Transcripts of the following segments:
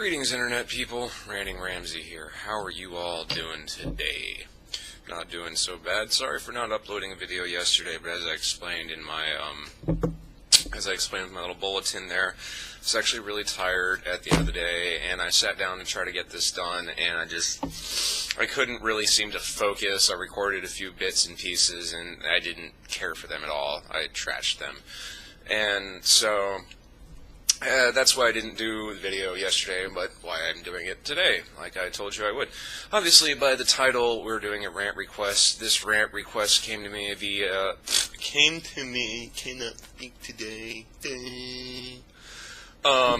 Greetings, Internet people. RantingRamsay here. How are you all doing today? Not doing so bad. Sorry for not uploading a video yesterday, but as I explained in my with my little bulletin there, I was actually really tired at the end of the day, and I sat down to try to get this done, and I couldn't really seem to focus. I recorded a few bits and pieces, and I didn't care for them at all. I trashed them. And so that's why I didn't do the video yesterday, but why I'm doing it today, like I told you I would. Obviously, by the title, we're doing a rant request. This rant request came to me via... cannot speak today.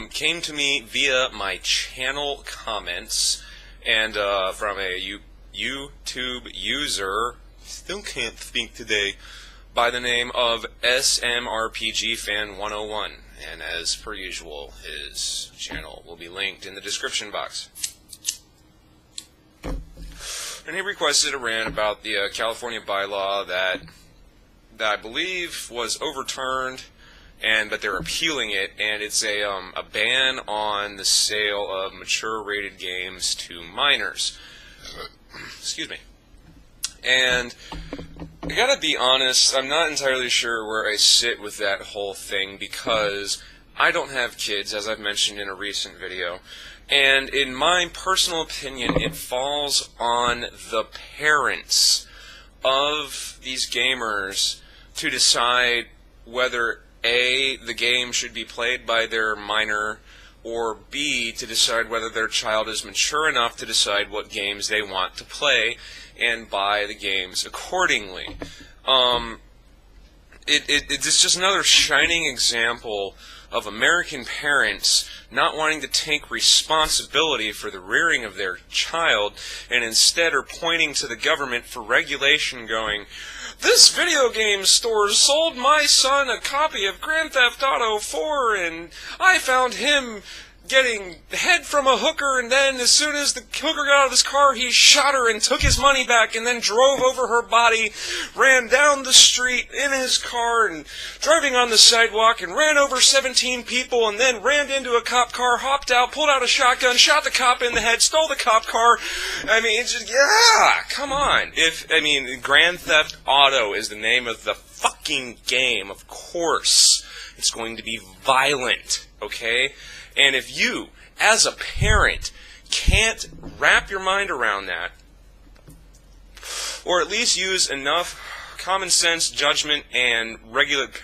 Came to me via my channel comments, and from a YouTube user, still can't speak today, by the name of SMRPGFan101. And as per usual, his channel will be linked in the description box. And he requested a rant about the California bylaw that I believe was overturned, but they're appealing it, and it's a ban on the sale of mature-rated games to minors. Excuse me. And I gotta be honest, I'm not entirely sure where I sit with that whole thing, because I don't have kids, as I've mentioned in a recent video, and in my personal opinion, it falls on the parents of these gamers to decide whether A, the game should be played by their minor, or B, to decide whether their child is mature enough to decide what games they want to play and buy the games accordingly. It's just another shining example of American parents not wanting to take responsibility for the rearing of their child, and instead are pointing to the government for regulation, going, "This video game store sold my son a copy of Grand Theft Auto 4, and I found him getting head from a hooker, and then as soon as the hooker got out of his car, he shot her and took his money back, and then drove over her body, ran down the street in his car, and driving on the sidewalk, and ran over 17 people, and then ran into a cop car, hopped out, pulled out a shotgun, shot the cop in the head, stole the cop car." I mean, it's just, yeah, come on. Grand Theft Auto is the name of the fucking game. Of course, it's going to be violent, okay? And if you, as a parent, can't wrap your mind around that, or at least use enough common sense, judgment, and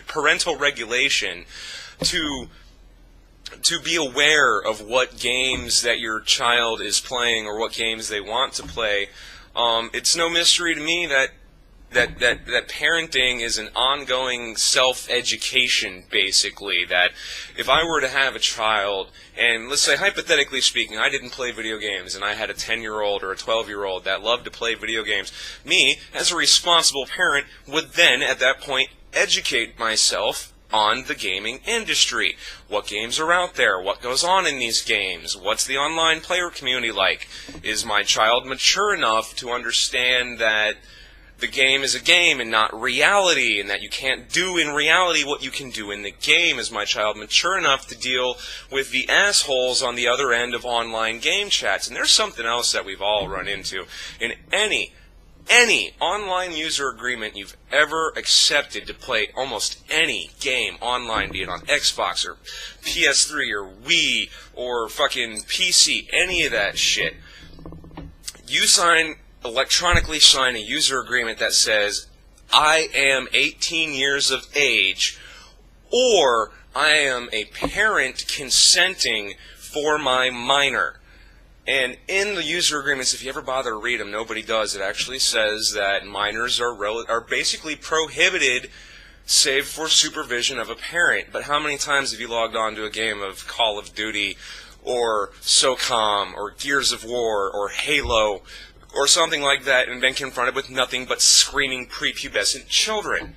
parental regulation to be aware of what games that your child is playing or what games they want to play, it's no mystery to me that parenting is an ongoing self-education, basically. That if I were to have a child, and let's say, hypothetically speaking, I didn't play video games, and I had a 10-year-old or a 12-year-old that loved to play video games, me, as a responsible parent, would then, at that point, educate myself on the gaming industry. What games are out there? What goes on in these games? What's the online player community like? Is my child mature enough to understand that the game is a game and not reality, and that you can't do in reality what you can do in the game? Is my child mature enough to deal with the assholes on the other end of online game chats? And there's something else that we've all run into. In any online user agreement you've ever accepted to play almost any game online, be it on Xbox or PS3 or Wii or fucking PC, any of that shit, you electronically sign a user agreement that says, "I am 18 years of age," or "I am a parent consenting for my minor." And in the user agreements, if you ever bother to read them, nobody does, it actually says that minors are basically prohibited save for supervision of a parent. But how many times have you logged on to a game of Call of Duty or SOCOM or Gears of War or Halo or something like that, and been confronted with nothing but screaming prepubescent children?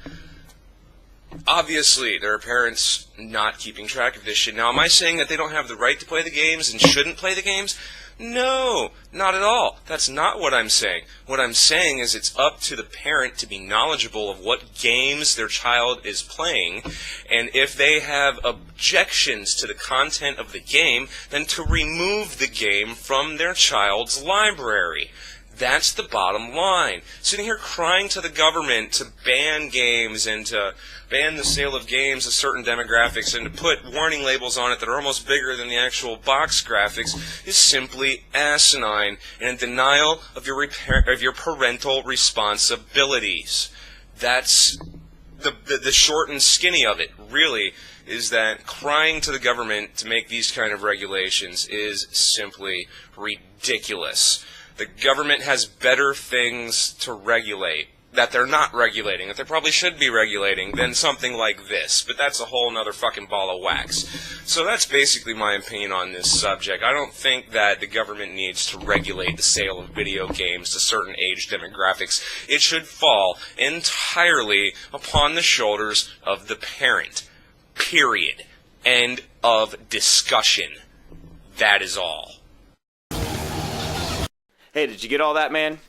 Obviously, there are parents not keeping track of this shit. Now, am I saying that they don't have the right to play the games and shouldn't play the games? No, not at all. That's not what I'm saying. What I'm saying is it's up to the parent to be knowledgeable of what games their child is playing, and if they have objections to the content of the game, then to remove the game from their child's library. That's the bottom line. Sitting here crying to the government to ban games and to ban the sale of games to certain demographics and to put warning labels on it that are almost bigger than the actual box graphics is simply asinine and in denial of your parental responsibilities. That's the short and skinny of it, really, is that crying to the government to make these kind of regulations is simply ridiculous. The government has better things to regulate, that they're not regulating, that they probably should be regulating, than something like this. But that's a whole nother fucking ball of wax. So that's basically my opinion on this subject. I don't think that the government needs to regulate the sale of video games to certain age demographics. It should fall entirely upon the shoulders of the parent. Period. End of discussion. That is all. Hey, did you get all that, man?